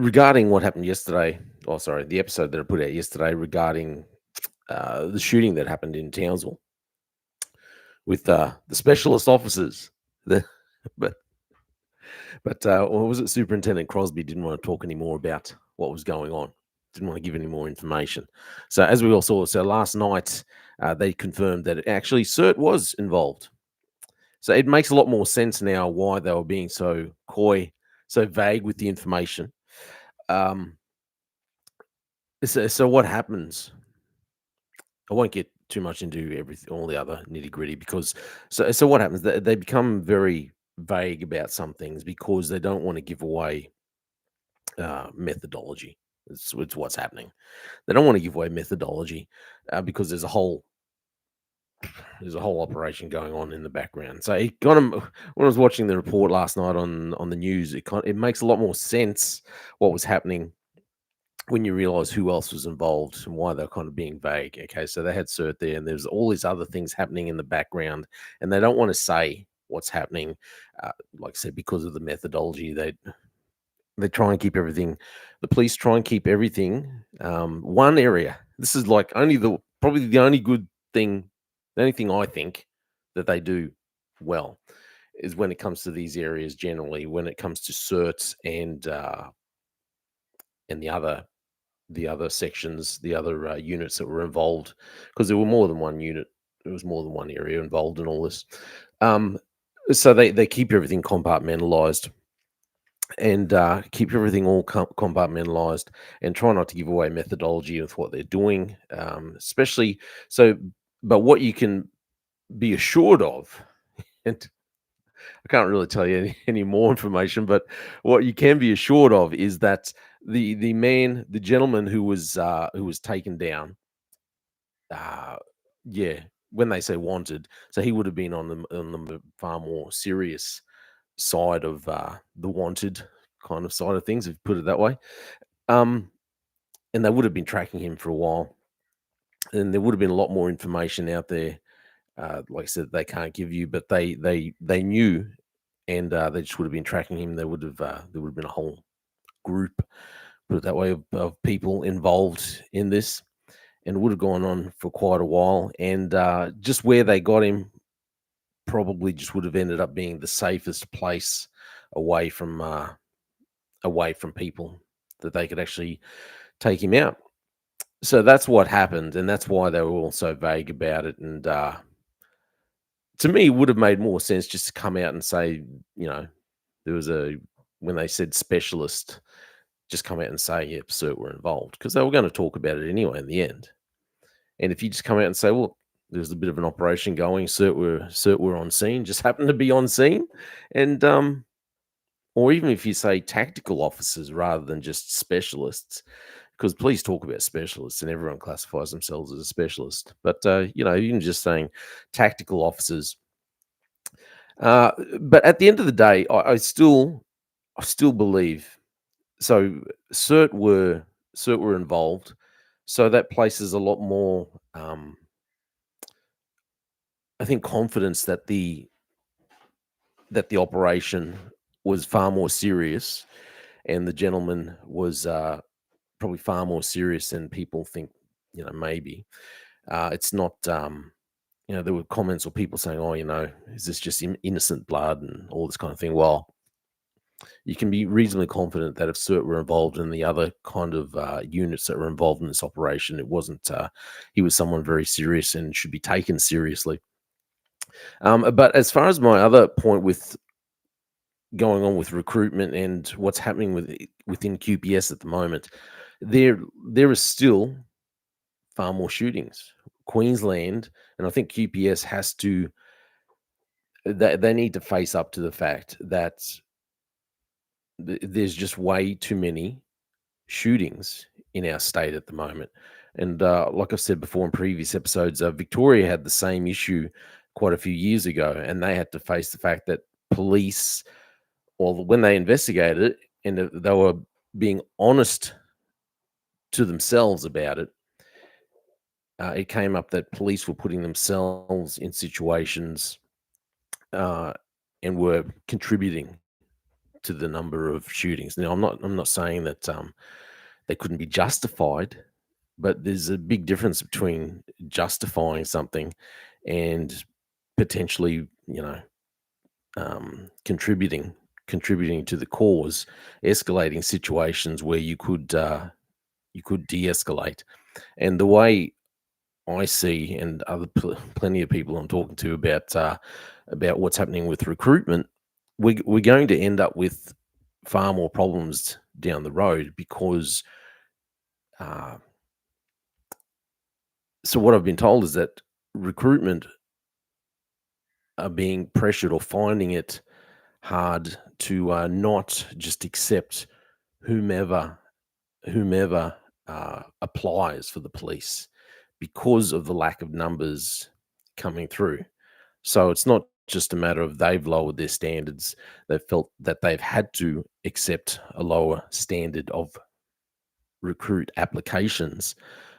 regarding what happened yesterday, oh, sorry, the episode that I put out yesterday regarding the shooting that happened in Townsville with the specialist officers. The, but what was it? Superintendent Crosby didn't want to talk anymore about what was going on. Didn't want to give any more information. So as we all saw, so last night they confirmed that actually CERT was involved. So it makes a lot more sense now why they were being so coy, so vague with the information. Um, so what happens? I won't get too much into everything, all the other nitty gritty, because so what happens? They become very vague about some things because they don't want to give away methodology. It's what's happening. They don't want to give away methodology because there's a whole operation going on in the background. So it kind of, when I was watching the report last night on the news, it makes a lot more sense what was happening when you realize who else was involved and why they're kind of being vague. Okay, so they had CERT there, and there's all these other things happening in the background, and they don't want to say what's happening. Like I said, because of the methodology, they try and keep everything. The police try and keep everything one area. This is like probably the only good thing, the only thing I think that they do well is when it comes to these areas. Generally, when it comes to certs and the other sections, the other units that were involved, because there were more than one unit. There was more than one area involved in all this. Um, so they keep everything compartmentalized and keep everything all compartmentalized and try not to give away methodology of what they're doing, especially so. But what you can be assured of, and I can't really tell you any more information, but what you can be assured of is that the gentleman who was taken down, uh, yeah, when they say wanted, so he would have been on the far more serious side of the wanted kind of side of things, if you put it that way. Um, and they would have been tracking him for a while, and there would have been a lot more information out there. Like I said, they can't give you, but they knew, and they just would have been tracking him. There would have been a whole group, put it that way, of people involved in this, and it would have gone on for quite a while. And just where they got him probably just would have ended up being the safest place away from people that they could actually take him out. So that's what happened, and that's why they were all so vague about it. And to me, it would have made more sense just to come out and say, you know, there was when they said specialist, just come out and say, yep, CERT were involved, because they were going to talk about it anyway in the end. And if you just come out and say, well, there's a bit of an operation going, CERT were on scene, just happened to be on scene, and or even if you say tactical officers rather than just specialists, because police talk about specialists and everyone classifies themselves as a specialist. But even just saying tactical officers. But at the end of the day, I still believe so. CERT were involved, so that places a lot more. I think confidence that the operation was far more serious, and the gentleman was probably far more serious than people think. Maybe it's not. There were comments or people saying, "Oh, is this just innocent blood and all this kind of thing?" Well, you can be reasonably confident that if CERT were involved in the other kind of units that were involved in this operation, it wasn't. He was someone very serious and should be taken seriously. But as far as my other point with going on with recruitment and what's happening within QPS at the moment, there is still far more shootings. Queensland, and I think QPS has to. They need to face up to the fact that there's just way too many shootings in our state at the moment. And like I've said before in previous episodes, Victoria had the same issue quite a few years ago, and they had to face the fact that police, or when they investigated it, and they were being honest to themselves about it, it came up that police were putting themselves in situations and were contributing to the number of shootings. Now, I'm not saying that they couldn't be justified, but there's a big difference between justifying something and potentially, contributing to the cause, escalating situations where you could de-escalate. And the way I see, and plenty of people I'm talking to about what's happening with recruitment, we're going to end up with far more problems down the road because. Uh, so what I've been told is that recruitment are being pressured or finding it hard to not just accept whomever whomever applies for the police because of the lack of numbers coming through. So it's not just a matter of they've lowered their standards; they've felt that they've had to accept a lower standard of recruit applications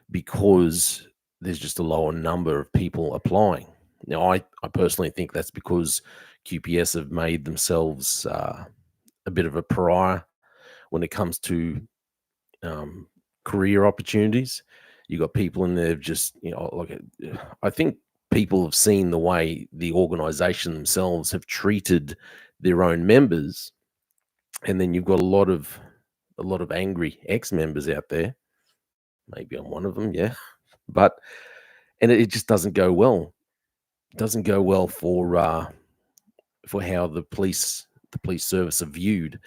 because there's just a lower number of people applying. Now, I personally think that's because QPS have made themselves a bit of a pariah when it comes to um, career opportunities. You got people in there just, I think people have seen the way the organization themselves have treated their own members, and then you've got a lot of angry ex-members out there. Maybe I'm one of them, yeah. But and it just doesn't go well. It doesn't go well for how the police service are viewed.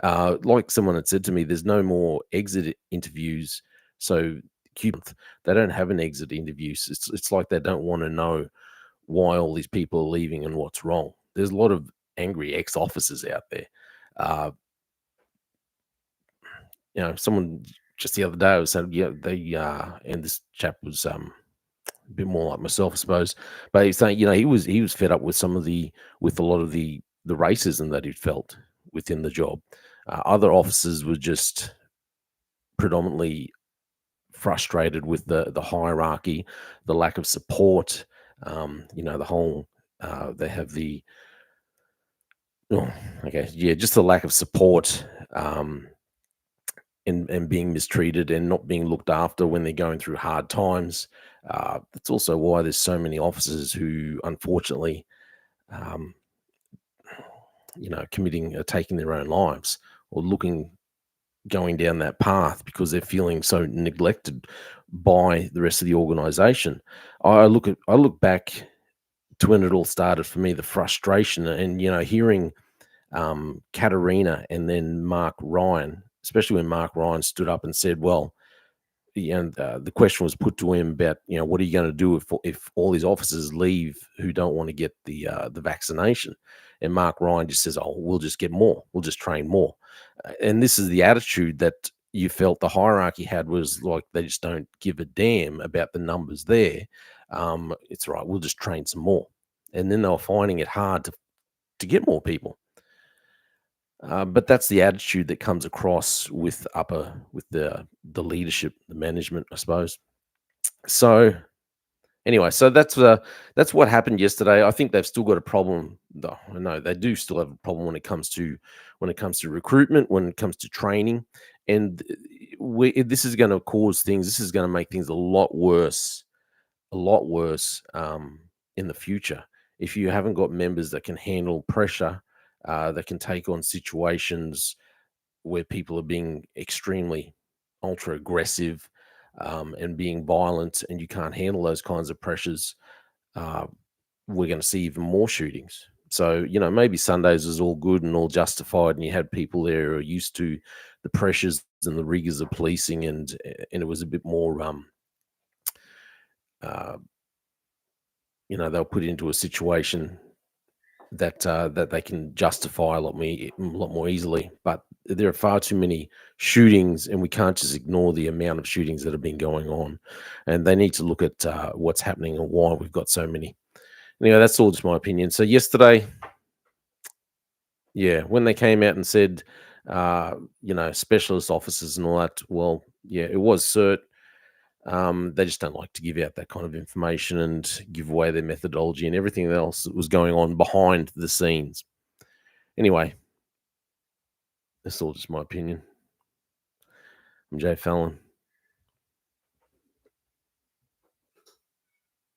Like someone had said to me, there's no more exit interviews. So Cubans, they don't have an exit interviews. It's like they don't want to know why all these people are leaving and what's wrong. There's a lot of angry ex-officers out there. Uh, someone just the other day was saying, yeah, and this chap was a bit more like myself, I suppose. But he's saying, he was fed up with with a lot of the racism that he felt within the job. Other officers were just predominantly frustrated with the hierarchy, the lack of support. The whole they have the oh, okay, yeah, just the lack of support. And being mistreated and not being looked after when they're going through hard times. That's also why there's so many officers who, unfortunately, um, taking their own lives or going down that path because they're feeling so neglected by the rest of the organization. I look back to when it all started for me, the frustration and, hearing Katerina and then Mark Ryan, especially when Mark Ryan stood up and said, well, and the question was put to him about, what are you going to do if all these officers leave who don't want to get the vaccination? And Mark Ryan just says, "Oh, we'll just get more. We'll just train more." And this is the attitude that you felt the hierarchy had, was like they just don't give a damn about the numbers there. It's right. We'll just train some more, and then they were finding it hard to get more people. But that's the attitude that comes across with the leadership, the management, I suppose. So anyway, so that's what happened yesterday. I think they've still got a problem. Though I know they do still have a problem when it comes to recruitment, when it comes to training, and this is going to cause things. This is going to make things a lot worse in the future. If you haven't got members that can handle pressure, that can take on situations where people are being extremely ultra aggressive and being violent, and you can't handle those kinds of pressures, uh, we're going to see even more shootings. So, maybe Sundays was all good and all justified, and you had people there who are used to the pressures and the rigors of policing, and it was a bit more, uh, they'll put into a situation that they can justify a lot more easily. But there are far too many shootings, and we can't just ignore the amount of shootings that have been going on. And they need to look at what's happening and why we've got so many. Anyway, that's all just my opinion. So yesterday, yeah, when they came out and said, specialist officers and all that, well, yeah, it was CERT. They just don't like to give out that kind of information and give away their methodology and everything else that was going on behind the scenes. Anyway, That's all just my opinion. I'm J-Fallon.